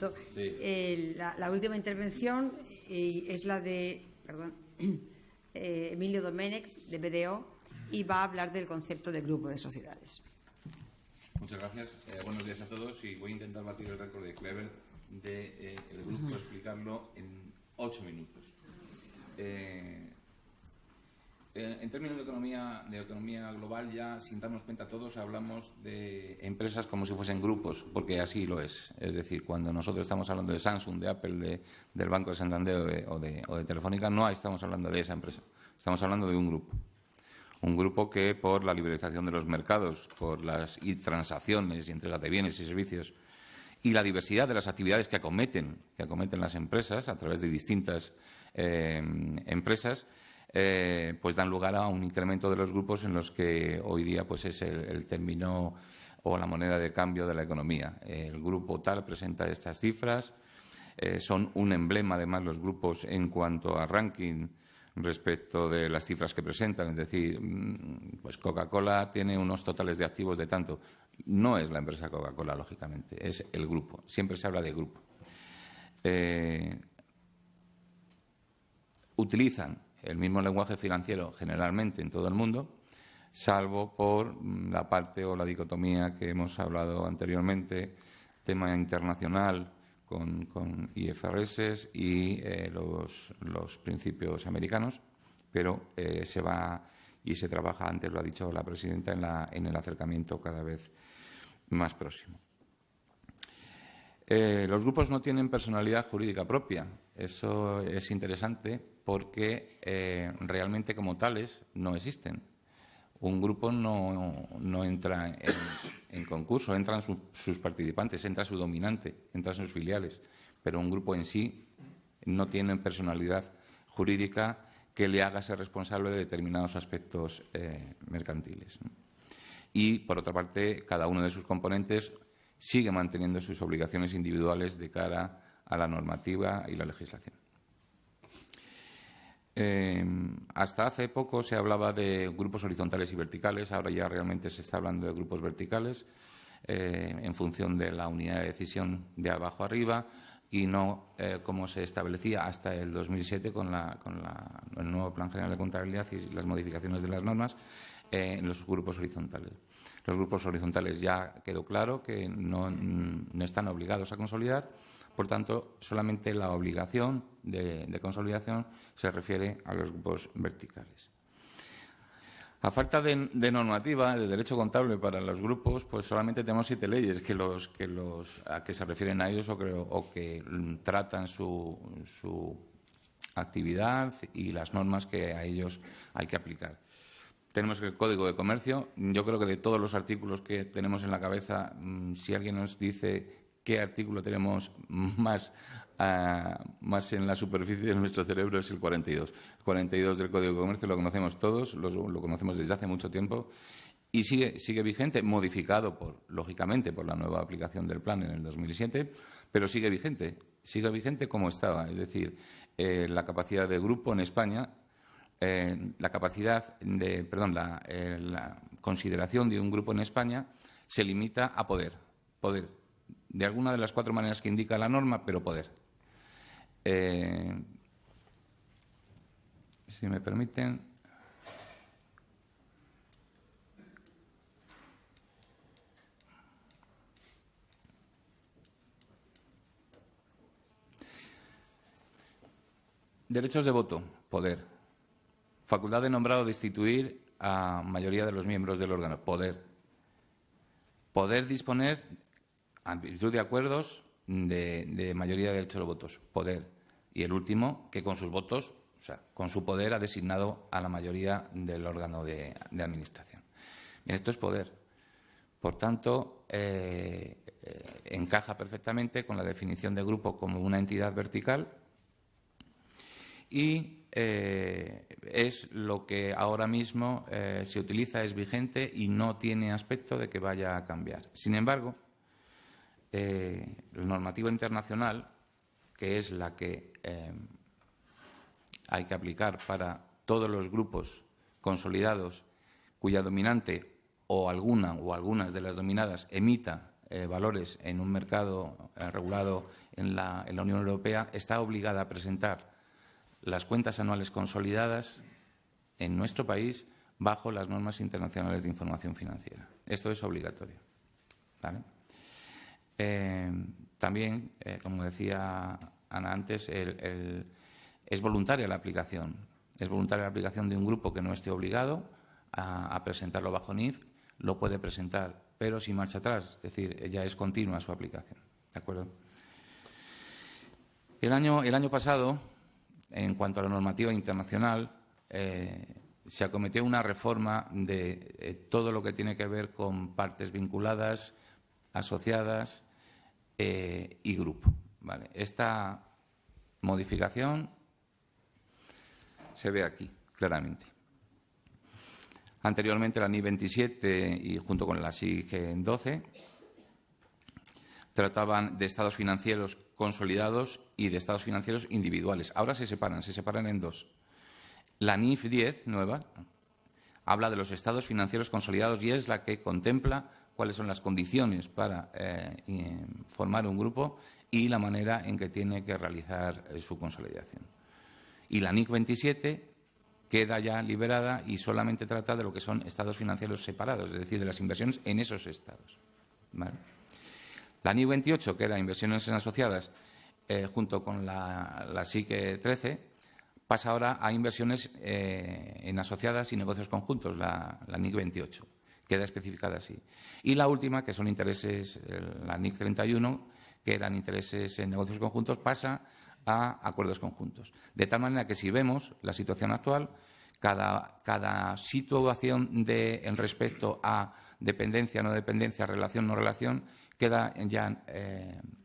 minuto. Sí. La última intervención es la de Emilio Domènech, de BDO, y va a hablar del concepto de grupo de sociedades. Muchas gracias. Buenos días a todos, y voy a intentar batir el récord de Clever de el grupo, explicarlo en 8 minutos. En términos de economía global, ya sin darnos cuenta todos hablamos de empresas como si fuesen grupos, porque así lo es. Es decir, cuando nosotros estamos hablando de Samsung, de Apple, del Banco de Santander o de Telefónica, no estamos hablando de esa empresa. Estamos hablando de un grupo. Un grupo que, por la liberalización de los mercados, por las transacciones y entregas de bienes y servicios y la diversidad de las actividades que acometen las empresas a través de distintas empresas, pues dan lugar a un incremento de los grupos en los que hoy día pues es el término o la moneda de cambio de la economía. El grupo tal presenta estas cifras, son un emblema además los grupos en cuanto a ranking respecto de las cifras que presentan, es decir, pues Coca-Cola tiene unos totales de activos de tanto. No es la empresa Coca-Cola, lógicamente, es el grupo. Siempre se habla de grupo. Utilizan el mismo lenguaje financiero generalmente en todo el mundo, salvo por la parte o la dicotomía que hemos hablado anteriormente, tema internacional con IFRS y los principios americanos, pero se va y se trabaja, antes lo ha dicho la presidenta, en el acercamiento cada vez más próximo. Los grupos no tienen personalidad jurídica propia. Eso es interesante porque realmente como tales no existen. Un grupo no entra en concurso, entran sus participantes, entra su dominante, entran sus filiales, pero un grupo en sí no tiene personalidad jurídica que le haga ser responsable de determinados aspectos mercantiles, ¿no? Y, por otra parte, cada uno de sus componentes sigue manteniendo sus obligaciones individuales de cara a la normativa y la legislación. Hasta hace poco se hablaba de grupos horizontales y verticales, ahora ya realmente se está hablando de grupos verticales en función de la unidad de decisión de abajo arriba y no como se establecía hasta el 2007 con el nuevo Plan General de Contabilidad y las modificaciones de las normas en los grupos horizontales. Los grupos horizontales ya quedó claro que no están obligados a consolidar. Por tanto, solamente la obligación de consolidación se refiere a los grupos verticales. A falta de normativa, de derecho contable para los grupos, pues solamente tenemos 7 leyes a que se refieren a ellos o que tratan su actividad y las normas que a ellos hay que aplicar. Tenemos el Código de Comercio. Yo creo que de todos los artículos que tenemos en la cabeza, si alguien nos dice qué artículo tenemos más en la superficie de nuestro cerebro, es el 42. El 42 del Código de Comercio lo conocemos todos, lo conocemos desde hace mucho tiempo y sigue vigente, modificado, lógicamente, por la nueva aplicación del plan en el 2007, pero sigue vigente como estaba. Es decir, la capacidad de grupo en España, la consideración de un grupo en España se limita a poder. De alguna de las 4 maneras que indica la norma, pero poder. Si me permiten. Derechos de voto, poder. Facultad de nombrar o destituir a mayoría de los miembros del órgano, poder. Poder disponer, en virtud de acuerdos, de mayoría de derechos de votos, poder. Y el último, que con sus votos, o sea, con su poder ha designado a la mayoría del órgano de administración. Bien, esto es poder. Por tanto, encaja perfectamente con la definición de grupo como una entidad vertical y es lo que ahora mismo se utiliza, es vigente y no tiene aspecto de que vaya a cambiar. Sin embargo, la normativa internacional, que es la que hay que aplicar para todos los grupos consolidados cuya dominante o algunas de las dominadas emita valores en un mercado regulado en la Unión Europea está obligada a presentar las cuentas anuales consolidadas en nuestro país bajo las normas internacionales de información financiera. Esto es obligatorio, ¿vale? También, como decía Ana antes, es voluntaria la aplicación. Es voluntaria la aplicación de un grupo que no esté obligado a presentarlo bajo NIF. Lo puede presentar, pero sin marcha atrás. Es decir, ya es continua su aplicación. ¿De acuerdo? El año pasado, en cuanto a la normativa internacional, se acometió una reforma de todo lo que tiene que ver con partes vinculadas, asociadas y grupo. ¿Vale? Esta modificación se ve aquí, claramente. Anteriormente, la NIF 27 y junto con la SIG 12 trataban de estados financieros consolidados y de estados financieros individuales. Ahora se separan en dos. La NIF 10, nueva, habla de los estados financieros consolidados y es la que contempla cuáles son las condiciones para formar un grupo y la manera en que tiene que realizar su consolidación. Y la NIC 27 queda ya liberada y solamente trata de lo que son estados financieros separados, es decir, de las inversiones en esos estados. ¿Vale? La NIC 28, que era inversiones en asociadas, junto con la SIC 13, pasa ahora a inversiones en asociadas y negocios conjuntos, la NIC 28. Queda especificada así. Y la última, que son intereses, la NIC 31, que eran intereses en negocios conjuntos, pasa a acuerdos conjuntos. De tal manera que si vemos la situación actual, cada situación en respecto a dependencia, no dependencia, relación, no relación, queda ya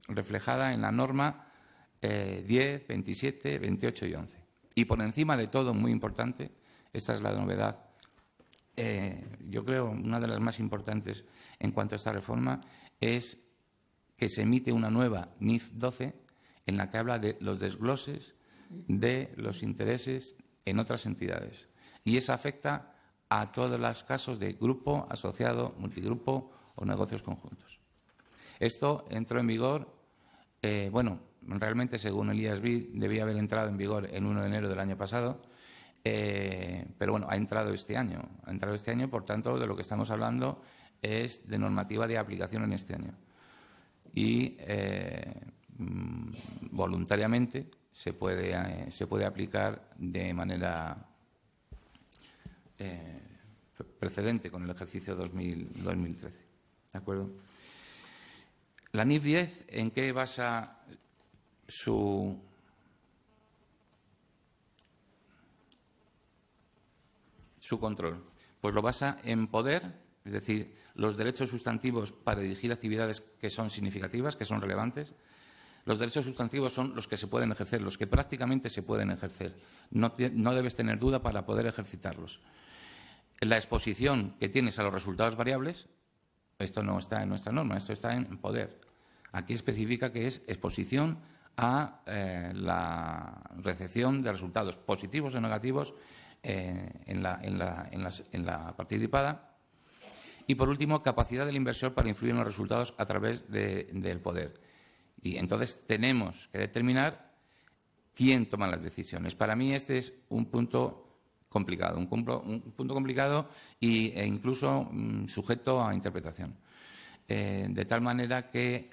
reflejada en la norma 10, 27, 28 y 11. Y por encima de todo, muy importante, esta es la novedad, yo creo una de las más importantes en cuanto a esta reforma, es que se emite una nueva NIF 12 en la que habla de los desgloses de los intereses en otras entidades. Y eso afecta a todos los casos de grupo, asociado, multigrupo o negocios conjuntos. Esto entró en vigor, realmente según el IASB debía haber entrado en vigor el 1 de enero del año pasado, pero bueno, ha entrado este año. Por tanto, de lo que estamos hablando es de normativa de aplicación en este año. Y voluntariamente se puede aplicar de manera precedente con el ejercicio 2013. ¿De acuerdo? La NIF 10, ¿en qué basa su control? Pues lo basa en poder, es decir, los derechos sustantivos para dirigir actividades que son significativas, que son relevantes. Los derechos sustantivos son los que se pueden ejercer, los que prácticamente se pueden ejercer. No debes tener duda para poder ejercitarlos. La exposición que tienes a los resultados variables, esto no está en nuestra norma, esto está en poder. Aquí especifica que es exposición a la recepción de resultados positivos o negativos en la participada. Y, por último, capacidad del inversor para influir en los resultados a través del poder. Y entonces tenemos que determinar quién toma las decisiones. Para mí este es un punto complicado, e incluso sujeto a interpretación. De tal manera que,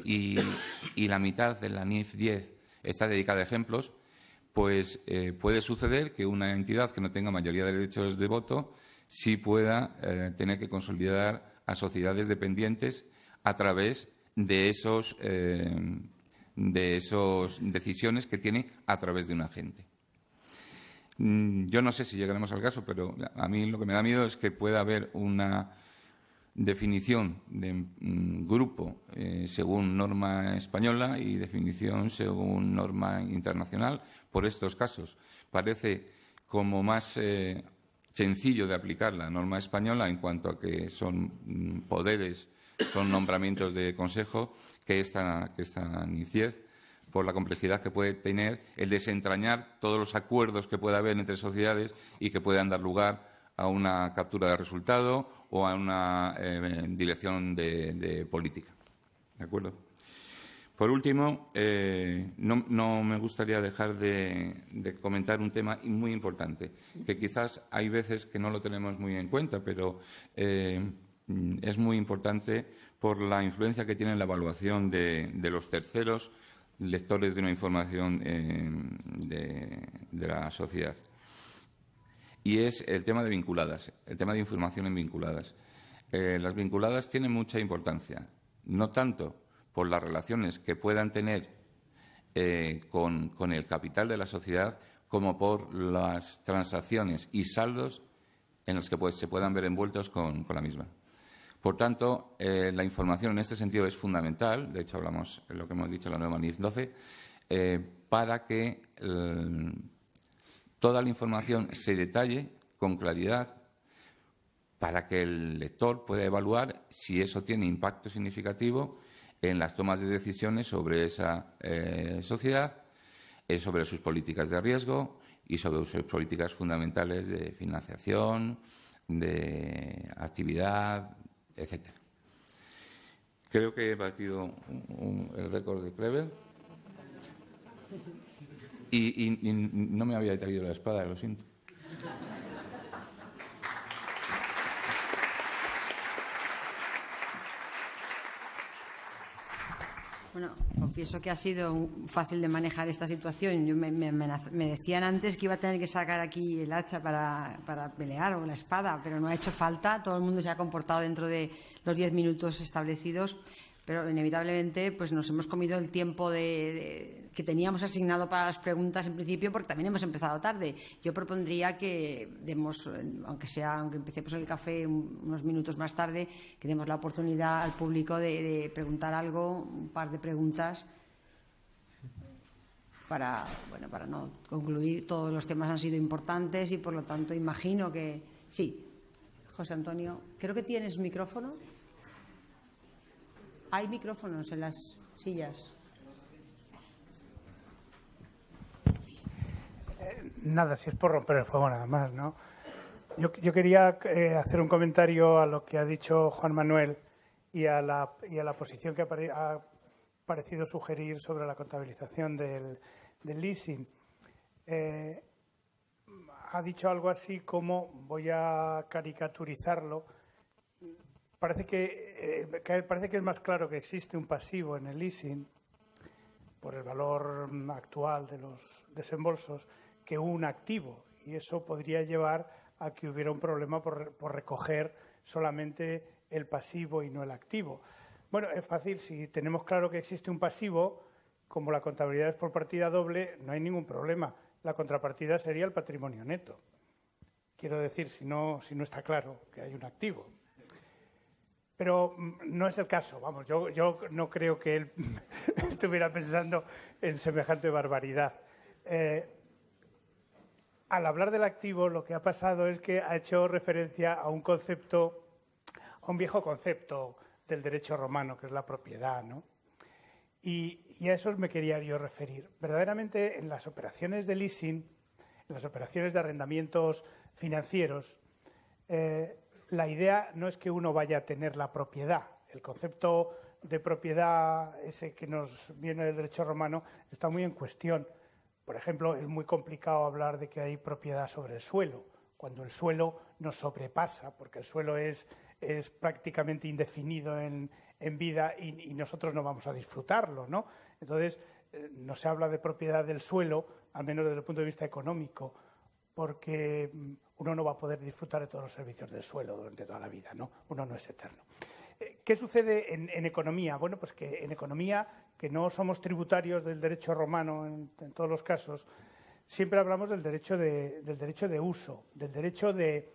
y la mitad de la NIF 10 está dedicada a ejemplos, pues puede suceder que una entidad que no tenga mayoría de derechos de voto sí pueda tener que consolidar a sociedades dependientes a través de esas decisiones que tiene a través de un agente. Yo no sé si llegaremos al caso, pero a mí lo que me da miedo es que pueda haber una definición de grupo según norma española y definición según norma internacional por estos casos. Parece como más sencillo de aplicar la norma española en cuanto a que son poderes, son nombramientos de consejo, que esta NIF 10, por la complejidad que puede tener el desentrañar todos los acuerdos que pueda haber entre sociedades y que puedan dar lugar a una captura de resultado o a una dirección de política. ¿De acuerdo? Por último, no me gustaría dejar de comentar un tema muy importante, que quizás hay veces que no lo tenemos muy en cuenta, pero es muy importante por la influencia que tiene en la evaluación de los terceros lectores de una información de la sociedad. Y es el tema de vinculadas, el tema de información en vinculadas. Las vinculadas tienen mucha importancia, no tanto por las relaciones que puedan tener con el capital de la sociedad, como por las transacciones y saldos en los que se puedan ver envueltos con la misma. Por tanto, la información en este sentido es fundamental, de hecho hablamos en lo que hemos dicho en la nueva NIF 12, para que toda la información se detalle con claridad, para que el lector pueda evaluar si eso tiene impacto significativo en las tomas de decisiones sobre esa sociedad, sobre sus políticas de riesgo y sobre sus políticas fundamentales de financiación, de actividad, etcétera. Creo que he batido el récord de Kleber y no me había traído la espada, lo siento. Bueno, confieso que ha sido fácil de manejar esta situación. Me decían antes que iba a tener que sacar aquí el hacha para pelear o la espada, pero no ha hecho falta. Todo el mundo se ha comportado dentro de los 10 minutos establecidos, pero inevitablemente pues nos hemos comido el tiempo que teníamos asignado para las preguntas en principio, porque también hemos empezado tarde. Yo propondría que demos, aunque empecemos el café unos minutos más tarde, que demos la oportunidad al público de preguntar algo, un par de preguntas, para no concluir. Todos los temas han sido importantes y, por lo tanto, imagino que sí. José Antonio, creo que tienes micrófono. Hay micrófonos en las sillas. Nada, si es por romper el fuego nada más, ¿no? Yo quería hacer un comentario a lo que ha dicho Juan Manuel y a la posición que ha parecido sugerir sobre la contabilización del leasing. Ha dicho algo así como, voy a caricaturizarlo, parece que es más claro que existe un pasivo en el leasing por el valor actual de los desembolsos que un activo, y eso podría llevar a que hubiera un problema por recoger solamente el pasivo y no el activo. Bueno, es fácil, si tenemos claro que existe un pasivo, como la contabilidad es por partida doble, no hay ningún problema. La contrapartida sería el patrimonio neto. Quiero decir, si no está claro que hay un activo. Pero no es el caso, vamos, yo no creo que él estuviera pensando en semejante barbaridad. Al hablar del activo, lo que ha pasado es que ha hecho referencia a un concepto, a un viejo concepto del derecho romano, que es la propiedad, ¿no? Y a eso me quería yo referir. Verdaderamente, en las operaciones de leasing, en las operaciones de arrendamientos financieros, la idea no es que uno vaya a tener la propiedad. El concepto de propiedad, ese que nos viene del derecho romano, está muy en cuestión. Por ejemplo, es muy complicado hablar de que hay propiedad sobre el suelo, cuando el suelo nos sobrepasa, porque el suelo es prácticamente indefinido en vida y nosotros no vamos a disfrutarlo, ¿no? Entonces, no se habla de propiedad del suelo, al menos desde el punto de vista económico, porque uno no va a poder disfrutar de todos los servicios del suelo durante toda la vida, ¿no? Uno no es eterno. ¿Qué sucede en economía? Bueno, pues que en economía, que no somos tributarios del derecho romano en todos los casos, siempre hablamos del derecho de uso, del derecho de...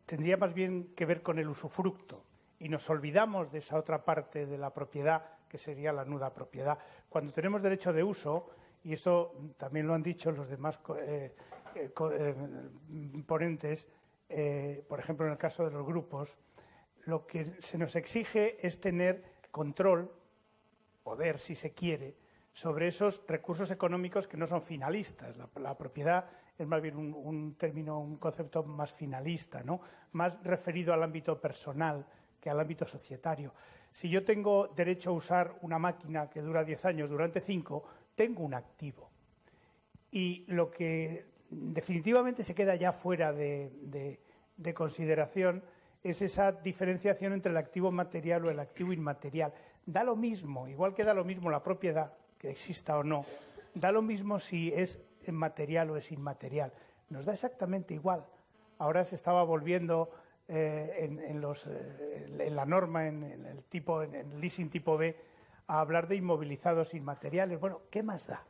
Tendría más bien que ver con el usufructo y nos olvidamos de esa otra parte de la propiedad que sería la nuda propiedad. Cuando tenemos derecho de uso, y esto también lo han dicho los demás ponentes, por ejemplo en el caso de los grupos, lo que se nos exige es tener control, poder si se quiere, sobre esos recursos económicos que no son finalistas. La propiedad es más bien un término, un concepto más finalista, ¿no? Más referido al ámbito personal que al ámbito societario. Si yo tengo derecho a usar una máquina que dura 10 años durante 5, tengo un activo. Y lo que definitivamente se queda ya fuera de consideración es esa diferenciación entre el activo material o el activo inmaterial. Da lo mismo, igual que da lo mismo la propiedad, que exista o no, da lo mismo si es material o es inmaterial. Nos da exactamente igual. Ahora se estaba volviendo en la norma, en el leasing tipo B, a hablar de inmovilizados inmateriales. Bueno, ¿qué más da?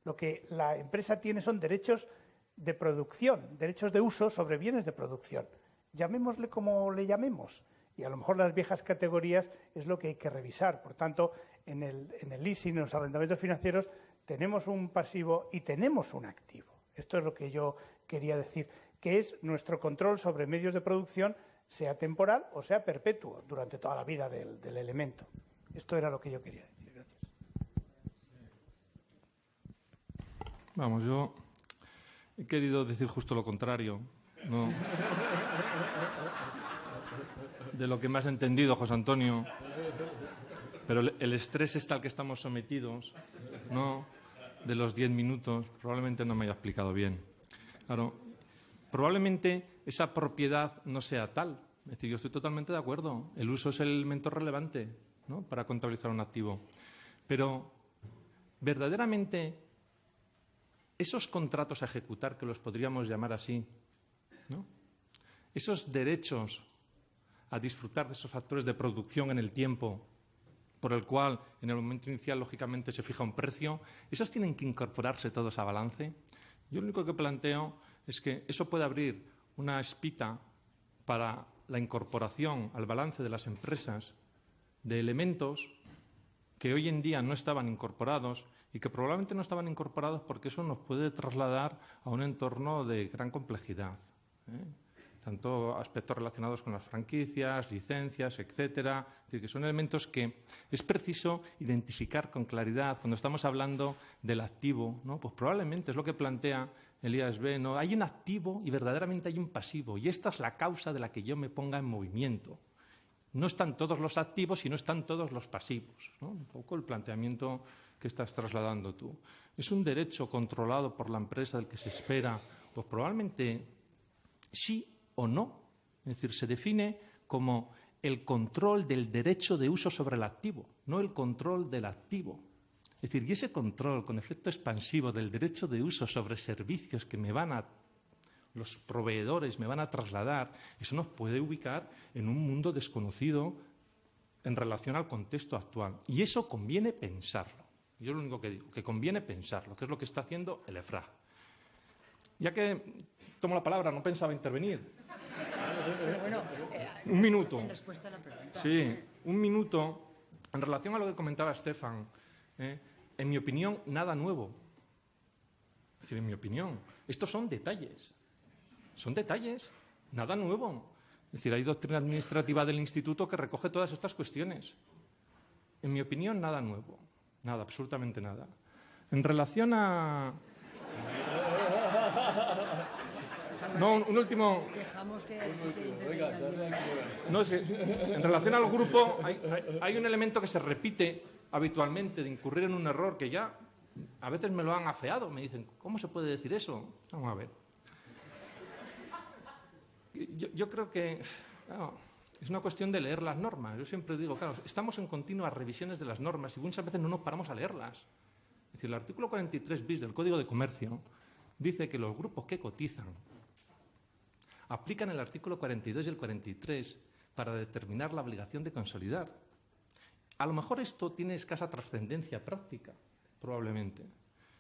Lo que la empresa tiene son derechos de producción, derechos de uso sobre bienes de producción. Llamémosle como le llamemos. Y a lo mejor las viejas categorías es lo que hay que revisar. Por tanto, en el leasing, en los arrendamientos financieros, tenemos un pasivo y tenemos un activo. Esto es lo que yo quería decir, que es nuestro control sobre medios de producción, sea temporal o sea perpetuo, durante toda la vida del elemento. Esto era lo que yo quería decir. Gracias. Vamos, yo he querido decir justo lo contrario, ¿no? De lo que me has entendido, José Antonio. Pero el estrés está al que estamos sometidos, ¿no? De los 10 minutos, probablemente no me haya explicado bien. Claro, probablemente esa propiedad no sea tal. Es decir, yo estoy totalmente de acuerdo. El uso es el elemento relevante, ¿no?, para contabilizar un activo. Pero, verdaderamente, esos contratos a ejecutar, que los podríamos llamar así, ¿no?, esos derechos a disfrutar de esos factores de producción en el tiempo, por el cual en el momento inicial, lógicamente, se fija un precio, ¿esos tienen que incorporarse todos a balance? Yo lo único que planteo es que eso puede abrir una espita para la incorporación al balance de las empresas de elementos que hoy en día no estaban incorporados y que probablemente no estaban incorporados porque eso nos puede trasladar a un entorno de gran complejidad, tanto aspectos relacionados con las franquicias, licencias, etcétera. Es decir, que son elementos que es preciso identificar con claridad cuando estamos hablando del activo, ¿no? Pues probablemente es lo que plantea el IASB, ¿no? Hay un activo y verdaderamente hay un pasivo, y esta es la causa de la que yo me ponga en movimiento. No están todos los activos y no están todos los pasivos, ¿no? Un poco el planteamiento que estás trasladando tú. ¿Es un derecho controlado por la empresa del que se espera? Pues probablemente sí o no. Es decir, se define como el control del derecho de uso sobre el activo, no el control del activo. Es decir, y ese control con efecto expansivo del derecho de uso sobre servicios que los proveedores me van a trasladar, eso nos puede ubicar en un mundo desconocido en relación al contexto actual. Y eso conviene pensarlo. Yo lo único que digo, que conviene pensarlo, que es lo que está haciendo el EFRAG. Ya que tomo la palabra, no pensaba intervenir. Pero bueno, un minuto. En respuesta a la pregunta. Sí, un minuto. En relación a lo que comentaba Estefan, en mi opinión, nada nuevo. Es decir, en mi opinión, estos son detalles. Son detalles, nada nuevo. Es decir, hay doctrina administrativa del Instituto que recoge todas estas cuestiones. En mi opinión, nada nuevo. Nada, absolutamente nada. En relación a... No, un último... Dejamos que intervenga. No, es que en relación al grupo hay un elemento que se repite habitualmente de incurrir en un error que ya a veces me lo han afeado. Me dicen, ¿cómo se puede decir eso? Vamos a ver. Yo creo que claro, es una cuestión de leer las normas. Yo siempre digo, claro, estamos en continuas revisiones de las normas y muchas veces no nos paramos a leerlas. Es decir, el artículo 43 bis del Código de Comercio dice que los grupos que cotizan aplican el artículo 42 y el 43 para determinar la obligación de consolidar. A lo mejor esto tiene escasa trascendencia práctica, probablemente.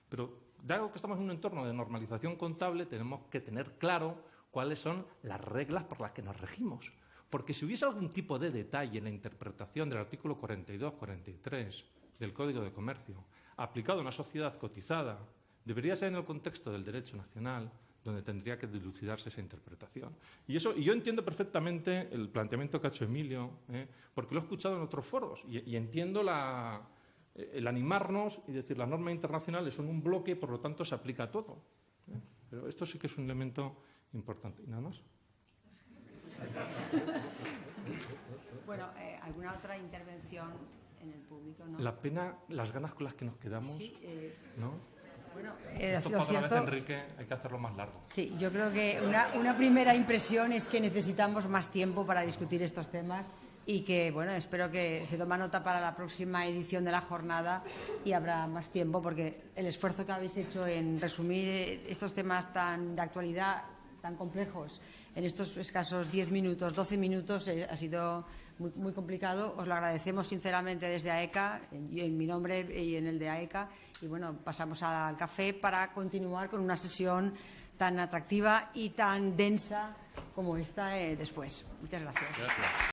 Pero dado que estamos en un entorno de normalización contable, tenemos que tener claro cuáles son las reglas por las que nos regimos. Porque si hubiese algún tipo de detalle en la interpretación del artículo 42-43 del Código de Comercio aplicado a una sociedad cotizada, debería ser en el contexto del derecho nacional donde tendría que dilucidarse esa interpretación. Y yo entiendo perfectamente el planteamiento que ha hecho Emilio, porque lo he escuchado en otros foros y entiendo el animarnos y decir las normas internacionales son un bloque, por lo tanto se aplica a todo. Pero esto sí que es un elemento importante. ¿Y nada más? Bueno, ¿alguna otra intervención en el público? ¿No? La pena, las ganas con las que nos quedamos, Sí, ¿no? bueno, Esto lo para la vez, cierto, Enrique, hay que hacerlo más largo. sí, yo creo que una primera impresión es que necesitamos más tiempo para discutir estos temas y que, bueno, espero que se tome nota para la próxima edición de la jornada y habrá más tiempo, porque el esfuerzo que habéis hecho en resumir estos temas tan de actualidad, tan complejos, en estos escasos 10 minutos, 12 minutos, ha sido muy, muy complicado. Os lo agradecemos sinceramente desde AECA, en mi nombre y en el de AECA. Y bueno, pasamos al café para continuar con una sesión tan atractiva y tan densa como esta después. Muchas gracias.